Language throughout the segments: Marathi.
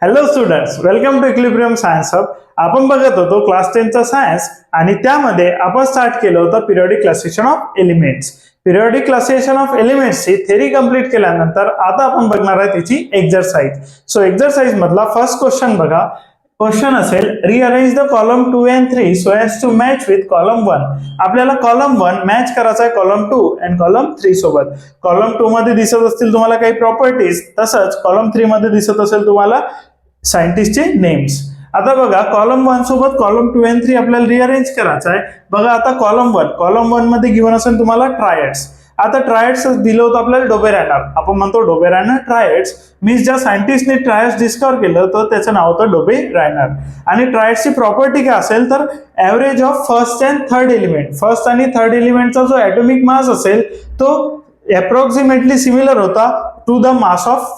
Hello students, welcome to equilibrium science hub. आपण बघत होतो क्लास 10 चा सायन्स आणि त्यामध्ये आपण स्टार्ट केलं होतं periodic classification of elements. Periodic classification of elements ची थेरी कंप्लीट केल्यानंतर आता आपण बघणार आहे त्याची एक्सरसाइज. सो एक्सरसाइज मधला फर्स्ट क्वेश्चन बघा. क्वेश्चन असेल rearrange the column 2 and 3 so as to match with column 1. आपल्याला कॉलम 1 मॅच करायचा आहे कॉलम 2 आणि कॉलम 3 सोबत. कॉलम 2 मध्ये दिसत असतील तुम्हाला काही प्रॉपर्टीज, तसंच कॉलम 3 मध्ये दिसत असेल तुम्हाला सायंटिस्टचे नेम्स. आता बघा कॉलम 1 सोबत कॉलम 2 and 3 आपल्याला रिअरेंज करायचा आहे. बघा आता कॉलम 1 मध्ये गिव्हन असेल तुम्हाला ट्रायड्स. आता ट्रायड्स दिलं होतं आपल्याला डोबेरॅनर. आपण म्हणतो डोबेरॅनर ट्रायड्स मीन्स ज्या सायंटिस्टने ट्रायड्स डिस्कवर केलं तर त्याचं नाव होतं डोबेरॅनर. आणि ट्रायड्सची प्रॉपर्टी काय असेल तर average of first and third element. First आणि थर्ड एलिमेंटचा जो ऍटॉमिक मास असेल तो अप्रॉक्सिमेटली सिमिलर होता to the mass of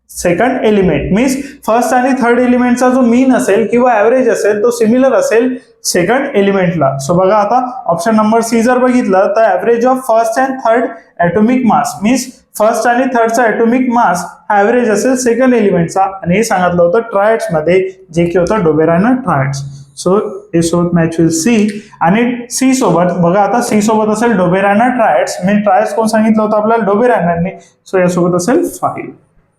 second element. Means first आणि थर्ड एलिमेंटचा जो मीन असेल किंवा ऍव्हरेज असेल तो सिमिलर असेल सेकंड एलिमेंटला. सो बघा आता ऑप्शन नंबर सी जर बघितलं तर average of first and third atomic mass means first आणि थर्डचा ॲटॉमिक मास हा ऍव्हरेज असेल सेकंड एलिमेंटचा. आणि हे सांगितलं होतं ट्रायड्स मध्ये जे की होतं डोबेरॅनर ट्रायड्स. सो हे सोबत मॅच होईल सी. आणि सी सोबत बघा आता सी सोबत असेल डोबेरॅनर ट्रायड्स. मीन ट्रायड्स कोण सांगितलं होतं आपल्याला डोबेरॅनरने. सो यासोबत असेल 5.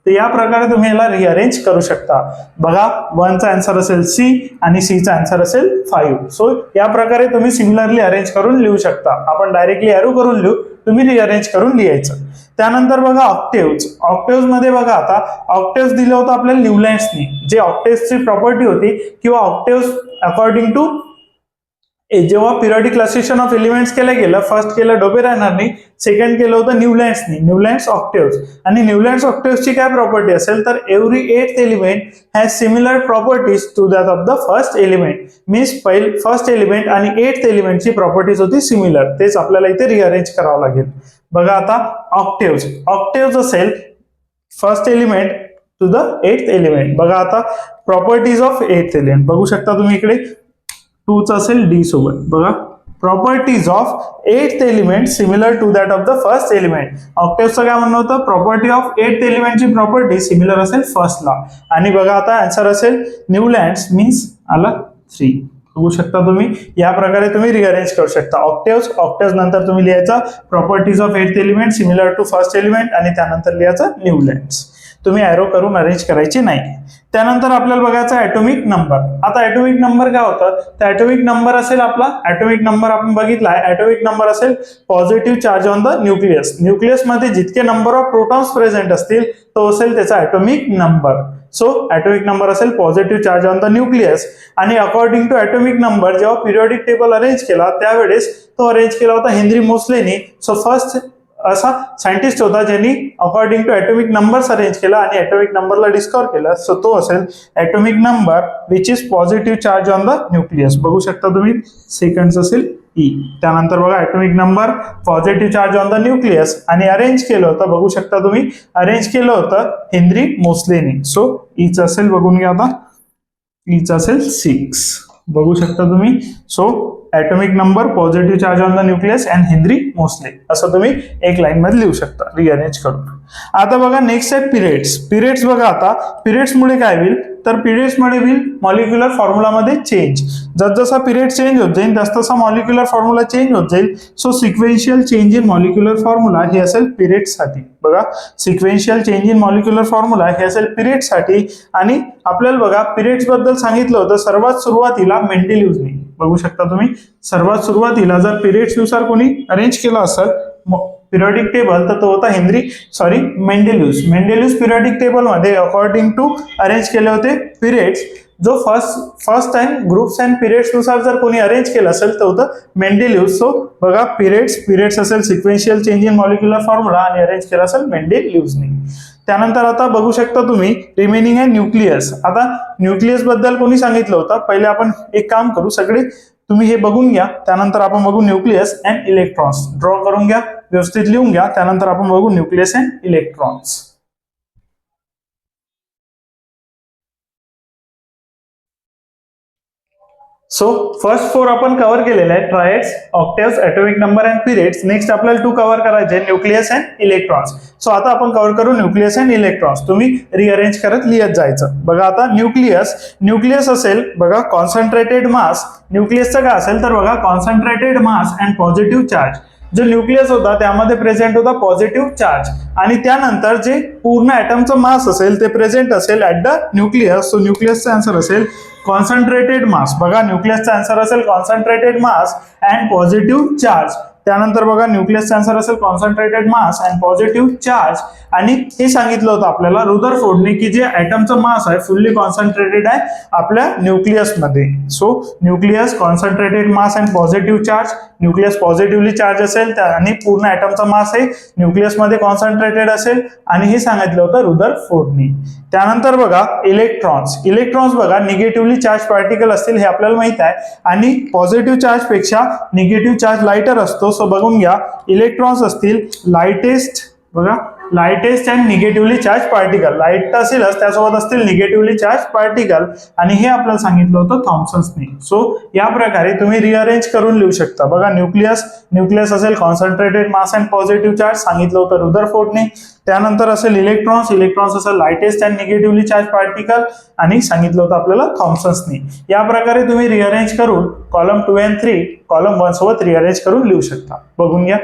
तर या प्रकारे तुम्ही याला रिअरेंज करू शकता. बघा 1 चा आन्सर असेल सी आणि सी चा आन्सर असेल 5. सो या प्रकारे तुम्ही सिमिलरली अरेंज करून लिहू शकता. आपण डायरेक्टली एरो करून लिहू, तुम्ही रिअरेंज करून लिहायचं. त्यानंतर बघा ऑक्टेव्ज. ऑक्टेव्ज मध्ये बघा आता ऑक्टेव्ज दिलं होतं आपल्याला न्यूलँड्सनी. जे ऑक्टेव्सची प्रॉपर्टी होती किंवा ऑक्टेव्ज अकॉर्डिंग टू जेव्हा पिरियडिक क्लासिफिकेशन ऑफ एलिमेंट्स केलं गेलं, फर्स्ट केलं डोबेरॅनरनी, सेकंड केलं होतं न्यूलँड्सनी. न्यूलँड्स ऑक्टेव्ज. आणि न्यूलँड्स ऑक्टेव्सची काय प्रॉपर्टी असेल तर every 8th element has similar properties to that of the first element. Means first element आणि 8th एलिमेंटची प्रॉपर्टीज होती सिमिलर. तेच आपल्याला इथे रिअरेंज करावं लागेल. बघा आता ऑक्टेव्ज. ऑक्टेव्ज असेल first element to the 8th element. बघा आता प्रॉपर्टीज ऑफ 8th एलिमेंट बघू शकता तुम्ही इकडे 2 चा असेल डी सोबत. बघा properties of 8th element similar to that of the first element. ऑक्टेव्हचं काय म्हणणं होतं प्रॉपर्टी ऑफ 8th एलिमेंटची प्रॉपर्टी सिमिलर असेल फर्स्टला. आणि बघा आता आन्सर असेल न्यूलँड्स मीन्स आला 3. बघू शकता तुम्ही या प्रकारे तुम्ही रिअरेंज करू शकता. ऑक्टेव्ज नंतर तुम्ही लिहायचा properties of 8th element similar to first element आणि त्यानंतर लिहायचं न्यूलँड्स. तुम्ही एरो करून अरेंज करायची नाही. त्यानंतर आपल्याला बघायचा ॲटॉमिक नंबर. आता ॲटॉमिक नंबर काय होतं तर ॲटॉमिक नंबर असेल आपला ॲटॉमिक नंबर आपण बघितला आहे. ॲटॉमिक नंबर असेल positive charge on the nucleus. Nucleus मध्ये जितके नंबर ऑफ प्रोटॉन्स प्रेझेंट असतील तो असेल त्याचा atomic number. So atomic number असेल positive charge on the nucleus. आणि अकॉर्डिंग टू ॲटॉमिक नंबर जेव्हा पिरियडिक टेबल अरेंज केला त्यावेळेस तो अरेंज केला होता हेनरी मोस्लेनी. सो फर्स्ट असा सायंटिस्ट होता ज्यांनी according to atomic numbers arrange केला आणि ॲटॉमिक नंबरला डिस्कवर केलं. सो तो असेल atomic number which is positive charge on the nucleus. बघू शकता तुम्ही सेकंड असेल ई. त्यानंतर बघा atomic number positive charge on the nucleus आणि अरेंज केलं होतं. बघू शकता तुम्ही अरेंज केलं होतं हेनरी मोस्लेनी. सो ईच असेल बघून घ्या आता ईच असेल 6. बघू शकता तुम्ही. So atomic number positive charge on the nucleus and Henry Moseley असं तुम्ही एक लाईन मध्ये लिहू शकता रिअरेंज करून. आता बघा नेक्स्ट आहे पिरियड्स. पिरियड्स बघा आता पिरियड्स मुळे काय होईल तर पिरियड्स मुळे होईल मॉलिक्युलर फॉर्म्युलामध्ये चेंज. जसा पिरियड चेंज होत जाईल तसा मॉलिक्युलर फॉर्म्युला चेंज होत जाईल. So sequential change in molecular formula हे असेल पिरियड्ससाठी. बघा sequential change in molecular formula हे असेल पिरियड्ससाठी. आणि आपल्याला बघा पिरियड्स बद्दल सांगितलं होतं सर्वात सुरुवातीला मेंडेलिव्हनी. बघू शकता तुम्ही सर्वात सुरुवातीला जर पिरियड्स नुसार कोणी अरेंज केलं असेल पिरियडिक टेबल तर तो होता मेंडेलिव्स. मेंडेलिव्स पिरियडिक टेबल मध्ये अकॉर्डिंग टू अरेंज केले होते पिरियड्स. जो first time groups and periods नुसार जर कोणी अरेंज केलं असेल तर होतं मेंडेलिव्स. सो बघा पिरियड्स असेल sequential change in molecular formula आणि अरेंज केला असेल मेंडेलिव्सनी. त्यानंतर आता बघू शकता तुम्ही रिमेनिंग आहे न्यूक्लियस. आता न्यूक्लियस बद्दल कोणी सांगितलं होतं पहिले आपण एक काम करू सगळे तुम्ही हे बघून घ्या. त्यानंतर आपण बघू न्यूक्लियस अँड इलेक्ट्रॉन्स. ड्रॉ करून घ्या व्यवस्थित लिहून घ्या. त्यानंतर आपण बघू nucleus and electrons. So first 4 आपण कव्हर केलेले आहे, triads, octaves, atomic number and periods. Next आपल्याला 2 कव्हर करायचे, न्यूक्लियस अँड इलेक्ट्रॉन्स. सो आता आपण कव्हर करू न्यूक्लियस अँड इलेक्ट्रॉन्स. तुम्ही रिअरेंज करत लिहत जायचं. बघा आता न्यूक्लियस असेल बघा कॉन्सन्ट्रेटेड मास. न्यूक्लियसचं काय असेल तर बघा concentrated mass and positive charge. जो न्यूक्लियस होता त्यामध्ये प्रेझेंट होता पॉझिटिव्ह चार्ज आणि त्यानंतर जे पूर्ण ॲटमचं मास असेल ते प्रेझेंट असेल ऍट द न्यूक्लियस. सो न्यूक्लियसचा आन्सर असेल कॉन्सन्ट्रेटेड मास. बघा न्यूक्लियसचा आन्सर असेल concentrated mass and positive charge. त्यानंतर बघा न्यूक्लियसचा आन्सर असेल concentrated mass and positive charge. आणि हे सांगितलं होतं आपल्याला रुदरफोर्डने की जे ॲटमचं मास आहे फुल्ली कॉन्सन्ट्रेटेड आहे आपल्या न्यूक्लियसमध्ये. So nucleus concentrated mass and positive charge. Nucleus positively charge असेल आणि पूर्ण ॲटमचा मास आहे न्यूक्लियसमध्ये कॉन्सन्ट्रेटेड असेल आणि हे सांगितलं होतं रुदरफोर्डने. त्यानंतर बघा इलेक्ट्रॉन्स बघा निगेटिव्हली चार्ज पार्टिकल असतील हे आपल्याला माहित आहे आणि पॉझिटिव्ह चार्ज पेक्षा निगेटिव्ह चार्ज लाइटर असतो. सो बघून घ्या इलेक्ट्रॉन्स असतील lightest and negatively charge particle. Light असेलच त्यासोबत असतील निगेटिव्हली चार्ज पार्टिकल आणि हे आपल्याला सांगितलं होतं थॉम्सन्सने. सो या प्रकारे तुम्ही रिअरेंज करून लिहू शकता. बघा न्यूक्लियस असेल concentrated mass and positive charge सांगितलं होतं रुदरफोर्डने. त्यानंतर असेल इलेक्ट्रॉन्स असेल lightest and negatively charge particle आणि सांगितलं होतं आपल्याला थॉम्सन्सने. या प्रकारे तुम्ही रिअरेंज करून कॉलम 2 and 3 कॉलम 1 सोबत रिअरेंज करून लिहू शकता. बघून घ्या.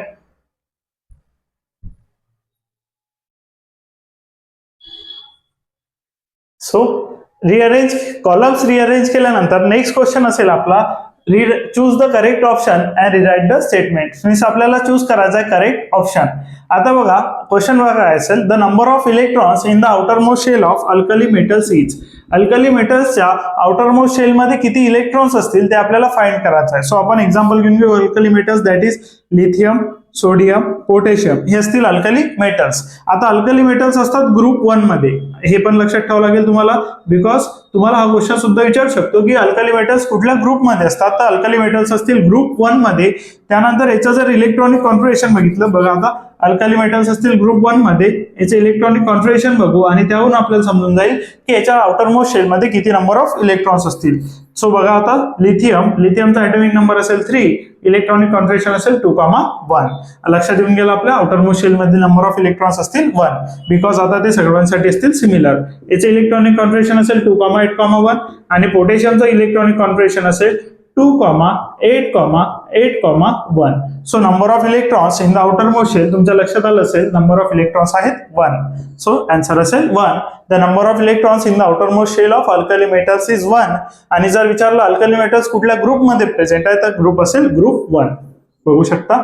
सो कॉलम्स रिअरेंज केल्यानंतर नेक्स्ट क्वेश्चन असेल आपला choose the correct option and rewrite the statement. Means आपल्याला चूज करायचा आहे करेक्ट ऑप्शन. आता बघा क्वेश्चन बघा काय असेल, the number of electrons in the outermost shell of alkali metals is. Alkali मेटल्सच्या आउटरमोस्ट शेलमध्ये किती इलेक्ट्रॉन्स असतील ते आपल्याला फाइंड करायचं आहे. सो आपण एक्झाम्पल घेऊन घेऊ alkali metals that is lithium, sodium, potassium हे असतील अल्कली मेटल्स. आता अल्कली मेटल्स असतात ग्रुप 1 मध्ये. हे पण लक्षात ठेवावं लागेल तुम्हाला बिकॉज तुम्हाला हा क्वेश्चन सुद्धा विचारू शकतो की अल्कली मेटल्स कुठल्या ग्रुपमध्ये असतात. तर अल्कली मेटल्स असतील ग्रुप 1 मध्ये. त्यानंतर याचं जर इलेक्ट्रॉनिक कॉन्फिगरेशन बघितलं बघा आता अल्कली मेटल्स असतील ग्रुप 1 मध्ये याचे इलेक्ट्रॉनिक कॉन्फिगरेशन बघू आणि त्यावरून आपल्याला समजून जाईल की याच्या आउटरमोस्ट शेल मध्ये किती नंबर ऑफ इलेक्ट्रॉन्स असतील. सो बघा आता लिथियमचा ॲटॉमिक नंबर असेल 3, इलेक्ट्रॉनिक कॉन्फिगरेशन असेल 2,1. लक्षात येऊन गेलं आपल्या आउटरमोस्ट शेल मध्ये नंबर ऑफ इलेक्ट्रॉन्स असतील 1 बिकॉज आता ते सगळ्यांसाठी असतील सिमिलर. याचे इलेक्ट्रॉनिक कॉन्फिगरेशन असेल 2,8,1 आणि पोटॅशियमचं इलेक्ट्रॉनिक कॉन्फिगरेशन असेल 2,8,8,1. So number of electrons in the outermost shell तुमच्या लक्षात आलं असेल नंबर ऑफ इलेक्ट्रॉन्स आहेत 1. सो आन्सर असेल 1. The number of electrons in the outermost shell of alkali metals is 1. आणि जर विचारलं अल्कली मेटल्स कुठल्या ग्रुपमध्ये प्रेझेंट आहे तर ग्रुप असेल ग्रुप 1. बघू शकता.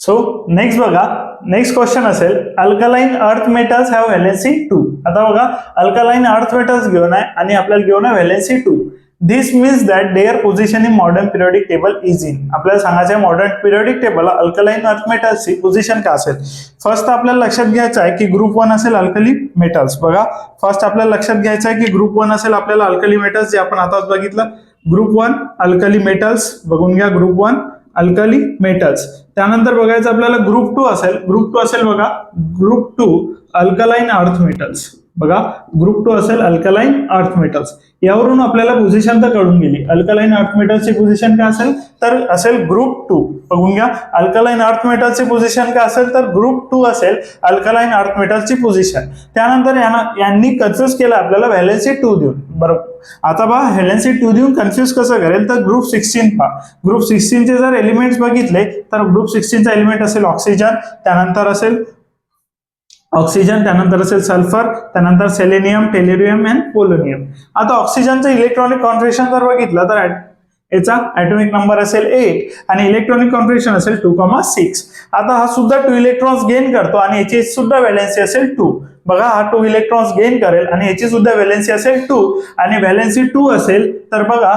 सो नेक्स्ट बघा नेक्स्ट क्वेश्चन असेल alkaline earth metals have valency 2. आता बघा अल्कलाइन अर्थ मेटल्स घेऊन आहे आणि आपल्याला घेऊन आहे valency 2. This means that their position in modern periodic table is in. आपल्याला सांगायचं आहे modern periodic table alkaline earth मेटल्सची position काय असेल. फर्स्ट आपल्याला लक्षात घ्यायचं आहे की ग्रुप 1 असेल अल्कली मेटल्स. बघा फर्स्ट आपल्याला लक्षात घ्यायचं आहे की ग्रुप 1 असेल आपल्याला अल्कली मेटल्स जे आपण आताच बघितलं. ग्रुप 1 अल्कली मेटल्स बघून घ्या ग्रुप 1 अल्कली मेटल्स. त्यानंतर बघायचं आपल्याला ग्रुप 2 असेल बघा ग्रुप 2 अल्कलाइन अर्थ मेटल्स. बघा ग्रुप 2 असेल अल्कलाइन अर्थ मेटल्स. यावरून आपल्याला पोझिशन तर कळून गेली. अल्कलाइन अर्थ मेटल्सची पोझिशन काय असेल तर असेल ग्रुप 2. बघून घ्या अल्कलाइन अर्थ मेटल्सची पोझिशन काय असेल तर ग्रुप 2 असेल अल्कलाइन अर्थ मेटल्सची पोझिशन. त्यानंतर यांनी कन्फ्यूज केलं आपल्याला व्हॅलेन्सी 2 देऊन. बरोबर आता पहा व्हॅलेन्सी 2 देऊन कन्फ्यूज कसं करेल तर ग्रुप 16 पहा. ग्रुप 16 चे जर एलिमेंट्स बघितले तर ग्रुप 16 चा एलिमेंट असेल ऑक्सिजन, त्यानंतर असेल सल्फर, त्यानंतर सेलेनियम, टेल्युरियम अँड पोलोनियम. आता ऑक्सिजनचं इलेक्ट्रॉनिक कॉन्फिगरेशन जर बघितलं तर याचा ॲटॉमिक नंबर असेल 8 आणि इलेक्ट्रॉनिक कॉन्फिगरेशन असेल 2,6. आता हा सुद्धा 2 इलेक्ट्रॉन्स गेन करतो आणि याची सुद्धा व्हॅलेन्सी असेल 2. बघा हा 2 इलेक्ट्रॉन्स गेन करेल आणि याची सुद्धा व्हॅलेन्सी असेल 2 आणि व्हॅलेन्सी 2 असेल तर बघा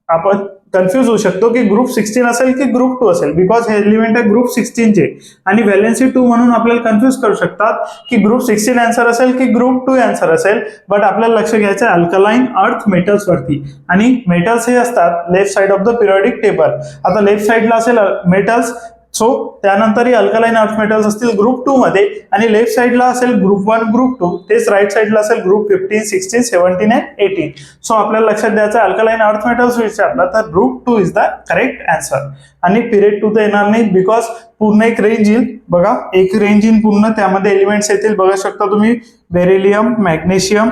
आपण कन्फ्यूज होऊ शकतो की ग्रुप 16 असेल की ग्रुप 2 असेल बिकॉज हे एलिमेंट आहे ग्रुप 16 चे आणि व्हॅलेन्सी 2 म्हणून आपल्याला कन्फ्यूज करू शकतात की ग्रुप 16 आन्सर असेल की ग्रुप 2 आन्सर असेल. बट आपल्याला लक्ष घ्यायचं आहे अल्कलाइन अर्थ मेटल्स वरती आणि मेटल्स हे असतात left side of the periodic table. आता लेफ्ट साइडला असेल मेटल्स सो त्यानंतर अल्कलाइन अर्थ मेटल्स असतील ग्रुप 2 मध्ये आणि लेफ्ट साइडला असेल ग्रुप 1 ग्रुप 2, तेच राईट साइडला असेल ग्रुप 15 16 17 and 18. सो आपल्याला लक्षात द्यायचं अल्कलाइन अर्थ मेटल्स विचारला तर group 2 is the correct answer. आणि पिरियड 2 तर येणार नाही बिकॉज पूर्ण एक रेंज येईल. बघा एक रेंज येईल पूर्ण, त्यामध्ये एलिमेंट्स येतील बघा शकता तुम्ही, बेरिलियम, मॅग्नेशियम,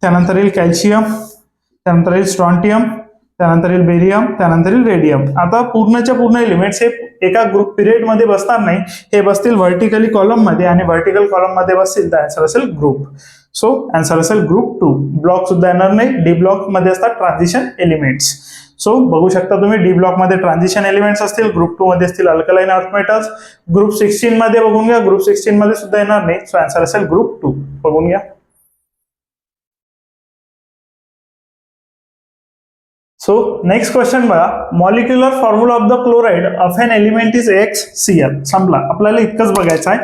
त्यानंतर येईल कॅल्शियम, त्यानंतर येईल स्ट्रॉन्टियम, त्यानंतर येईल बेरियम, त्यानंतर येईल रेडियम. आता पूर्णच्या पूर्ण एलिमेंट्स हे एका ग्रुप पिरियड मध्ये बसणार नाही, हे बसतील व्हर्टिकली कॉलम मध्ये आणि व्हर्टिकल कॉलम मध्ये बसतील तर आन्सर असेल ग्रुप. सो आन्सर असेल ग्रुप 2. ब्लॉक सुद्धा येणार नाही, डी ब्लॉक मध्ये असतात ट्रान्झिशन एलिमेंट्स. सो बघू शकता तुम्ही डी ब्लॉक मध्ये ट्रान्झिशन एलिमेंट्स असतील, ग्रुप 2 मध्ये असतील अल्कलाइन अर्थ मेटल्स. ग्रुप 16 मध्ये बघून घ्या, ग्रुप 16 मध्ये सुद्धा येणार नाही. सो आन्सर असेल ग्रुप 2. बघून घ्या. सो नेक्स्ट क्वेश्चन बघा, molecular formula of the chloride of an element is XCl. संपला, आपल्याला इतकंच बघायचं आहे.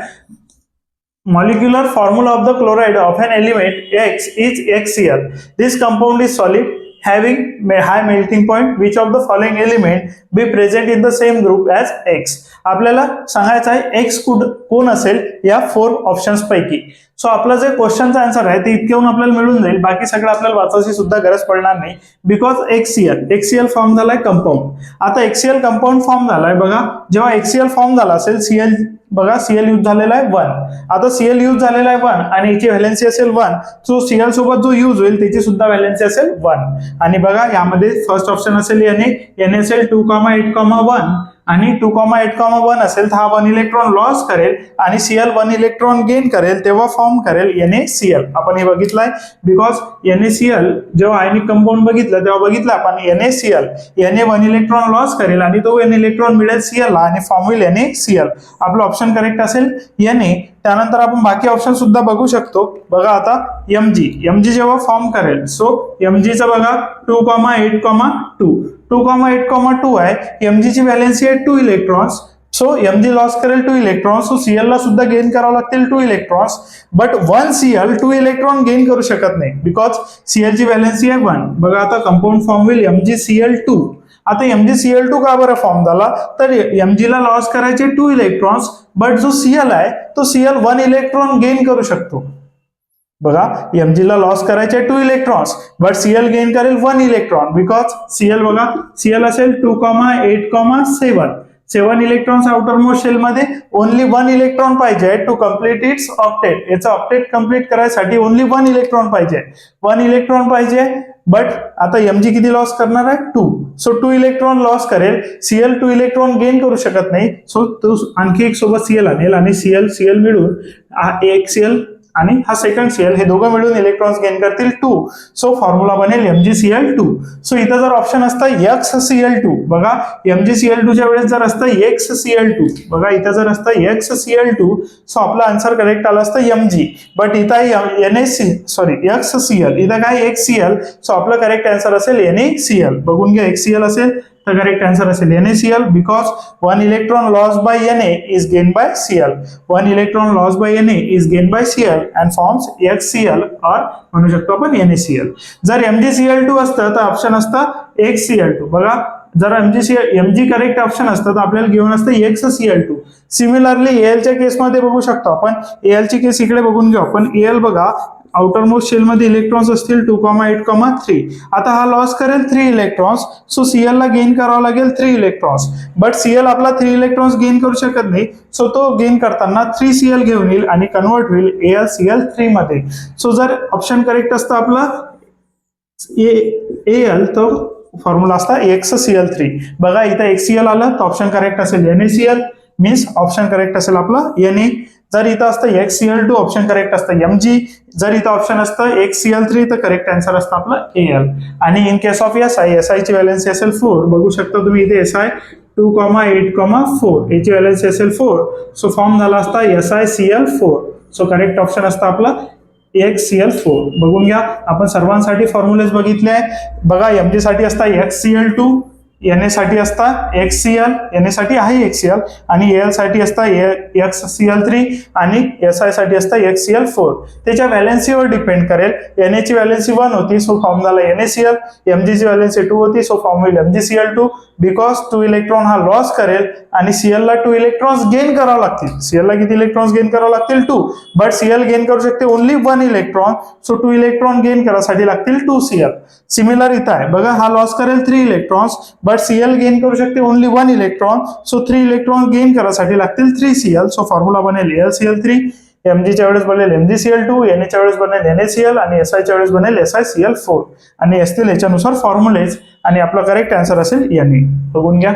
Molecular formula of the chloride of an element X is XCl. This compound is solid having high melting point. Which of the following element be present in the same group as X? आपल्याला सांगायचं आहे X कोण असेल या 4 ऑप्शन्स पैकी. सो आपला जे क्वेश्चनचा आन्सर आहे ते इतक्याहून आपल्याला मिळून जाईल, बाकी सगळं आपल्याला वाचायची सुद्धा गरज पडणार नाही बिकॉज XCl फॉर्म झालाय कंपाऊंड. आता XCl कंपाऊंड फॉर्म झालाय बघा, जेव्हा XCl फॉर्म झाला असेल Cl बघा Cl यूज झालेला आहे 1. आता Cl यूज झालेला आहे 1 आणि याची व्हॅलेन्सी असेल 1. सो Cl सोबत जो यूज होईल त्याची सुद्धा व्हॅलेन्सी असेल 1. आणि बघा यामध्ये फर्स्ट ऑप्शन असेल Na असेल 2,8,1 आणि 2,8,1 असेल तर हा 1 इलेक्ट्रॉन लॉस करेल आणि Cl 1 इलेक्ट्रॉन गेन करेल तेव्हा फॉर्म करेल NaCl. आपण हे बघितलंय बिकॉज NaCl जेव्हा आयनिक कंपाऊंड बघितलं तेव्हा बघितलं आपण NaCl, Na 1 इलेक्ट्रॉन लॉस करेल आणि तो 1 इलेक्ट्रॉन मिळेल Cl ला आणि फॉर्म होईल NaCl. आपलं ऑप्शन करेक्ट असेल Na. त्यानंतर आपण बाकी ऑप्शन सुद्धा बघू शकतो. बघा आता Mg जेव्हा फॉर्म करेल सो Mg चं बघा 2,8,2 2,8,2 आहे. Mg ची व्हॅलेन्सी आहे 2 इलेक्ट्रॉन्स. सो Mg लॉस करेल 2 इलेक्ट्रॉन्स. सो Cl ला सुद्धा गेन करावं लागतील 2 electrons. But 1 Cl 2 electron gain करू शकत नाही बिकॉज Cl ची व्हॅलेन्सी आहे 1. बघा आता कंपाऊंड फॉर्म होईल MgCl2. आता MgCl2 का बरं फॉर्म झाला तर Mg ला लॉस करायचे 2 इलेक्ट्रॉन्स बट जो Cl आहे तो Cl 1 इलेक्ट्रॉन गेन करू शकतो. बघा Mg ला लॉस करायचे 2 इलेक्ट्रॉन्स बट Cl गेन करेल 1 इलेक्ट्रॉन बिकॉज Cl बघा Cl असेल 2,8,7 7 इलेक्ट्रॉन्स आउटर मोस्ट शेल मध्ये ओनली 1 इलेक्ट्रॉन पाहिजे टू कम्प्लीट इट्स ऑक्टेट. याचा ऑक्टेट कम्प्लीट करायसाठी ओनली 1 इलेक्ट्रॉन पाहिजे. 1 इलेक्ट्रॉन पाहिजे बट आता Mg किती लॉस करणार आहे 2. सो 2 इलेक्ट्रॉन लॉस करेल. Cl 2 इलेक्ट्रॉन गेन करू शकत नाही. सो तो आणखी एक सोबत Cl आणेल आणि Cl मिळून एक Cl आणि हा सेकंड Cl हे दोघं मिळून इलेक्ट्रॉन्स गेन करतील 2. सो फॉर्म्युला बनेल MgCl2. सो इथं जर ऑप्शन असतं XCl2 बघा MgCl2 च्या वेळेस जर असतं XCl2 बघा इथं जर असतं XCl2 सो आपला आन्सर करेक्ट आला असतं Mg. बट इथं XCl इथं काय XCl. सो आपलं करेक्ट आन्सर असेल NaCl. बघून घ्या XCl असेल तर करेक्ट आन्सर असेल NaCl because 1 electron loss by Na is gain by Cl. 1 electron loss by Na is gain by Cl and forms XCl और म्हणू शकतो आपण NaCl. जर MgCl2 असतं तर ऑप्शन असतं XCl2. बघा जर Mg करेक्ट ऑप्शन असतं तर आपल्याला घेऊन असतं XCl2. सिमिलरली Al च्या केसमध्ये बघू शकतो आपण. Al ची केस इकडे बघून घेऊ आपण. Al बघा आउटर मोस्ट शेल मध्ये इलेक्ट्रॉन्स असतील 2,8,3. आता हा लॉस करेल 3 इलेक्ट्रॉन्स. सो Cl ला गेन करावं लागेल 3 इलेक्ट्रॉन्स बट Cl आपला 3 इलेक्ट्रॉन्स गेन करू शकत नाही. सो तो गेन करताना 3 Cl घेऊन येईल आणि कन्वर्ट होईल AlCl3 मध्ये. सो जर ऑप्शन करेक्ट असतं आपला Al तो फॉर्म्युला असता XCl3. बघा इथं XCl आलं तर ऑप्शन करेक्ट असेल NaCl मीन्स ऑप्शन करेक्ट असेल आपला Na. जर इथं असतं XCl2 ऑप्शन करेक्ट असतं Mg. जर इथं ऑप्शन असतं XCl3 तर करेक्ट आन्सर असतं आपलं Al. आणि इन केस ऑफ Si ची व्हॅलेन्सी असेल 4. बघू शकता तुम्ही इथे Si 2,8,4 याची व्हॅलेन्सी असेल 4. सो फॉर्म झाला असता SiCl4. सो करेक्ट ऑप्शन असतं आपला XCl4. बघून घ्या आपण सर्वांसाठी फॉर्म्युलेज बघितले आहे. बघा Mg साठी असता XCl2 Na साठी असतात XCl, Na साठी आहे XCl, आणि Al साठी असतात XCl3 आणि Si साठी असतात XCl4. त्याच्या व्हॅलेन्सीवर डिपेंड करेल. Na ची व्हॅलेन्सी 1 होती, सो फॉर्म झाला NaCl. Mg ची व्हॅलेन्सी 2 होती, सो फॉर्म होईल MgCl2. बिकॉज 2 इलेक्ट्रॉन हा लॉस करेल आणि Cl ला 2 इलेक्ट्रॉन्स गेन करावे लागतील. Cl ला किती इलेक्ट्रॉन्स गेन करावे लागतील? 2. बट Cl गेन करू शकते only 1 electron, so 2 electron gain करासाठी लागतील 2 Cl. सिमिलर इथं आहे बघा, हा लॉस करेल 3 इलेक्ट्रॉन्स, बट Cl गेन करू शकते only 1 electron, so 3 electron gain करासाठी लागतील 3 Cl. सो फॉर्म्युला बनेल AlCl3. Mg च्या वेळेस बनेल MgCl2, Na च्या वेळेस बनेल NaCl आणि Si च्या वेळेस बनेल SiCl4. आणि असतील याच्यानुसार फॉर्म्युलेज, आणि आपला करेक्ट आन्सर असेल Na. बघून घ्या.